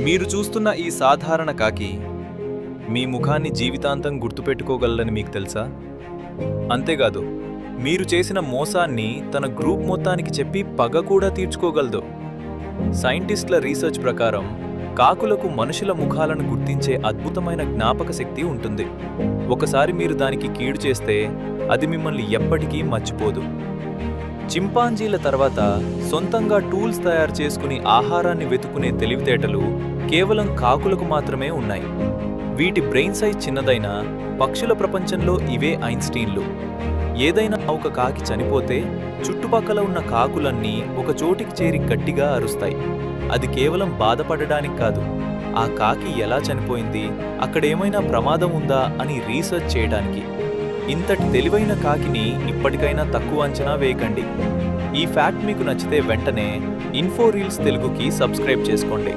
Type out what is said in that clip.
మీరు చూస్తున్న ఈ సాధారణ కాకి మీ ముఖాన్ని జీవితాంతం గుర్తుపెట్టుకోగలదని మీకు తెలుసా? అంతేకాదు, మీరు చేసిన మోసాన్ని తన గ్రూప్ మొత్తానికి చెప్పి పగ కూడా తీర్చుకోగలదు. సైంటిస్టుల రీసెర్చ్ ప్రకారం కాకులకు మనుషుల ముఖాలను గుర్తించే అద్భుతమైన జ్ఞాపక శక్తి ఉంటుంది. ఒకసారి మీరు దానికి కీడు చేస్తే అది మిమ్మల్ని ఎప్పటికీ మర్చిపోదు. చింపాంజీల తర్వాత సొంతంగా టూల్స్ తయారు చేసుకుని ఆహారాన్ని వెతుకునే తెలివితేటలు కేవలం కాకులకు మాత్రమే ఉన్నాయి. వీటి బ్రెయిన్ సైజ్ చిన్నదైనా పక్షుల ప్రపంచంలో ఇవే ఐన్స్టీన్లు. ఏదైనా ఒక కాకి చనిపోతే చుట్టుపక్కల ఉన్న కాకులన్నీ ఒక చోటికి చేరి గట్టిగా అరుస్తాయి. అది కేవలం బాధపడడానికి కాదు, ఆ కాకి ఎలా చనిపోయింది, అక్కడేమైనా ప్రమాదం ఉందా అని రీసెర్చ్ చేయడానికి. ఇంతటి తెలివైన కాకిని ఇప్పటికైనా తక్కువ అంచనా వేయకండి. ఈ ఫ్యాక్ట్ మీకు నచ్చితే వెంటనే ఇన్ఫో రీల్స్ తెలుగుకి సబ్స్క్రైబ్ చేసుకోండి.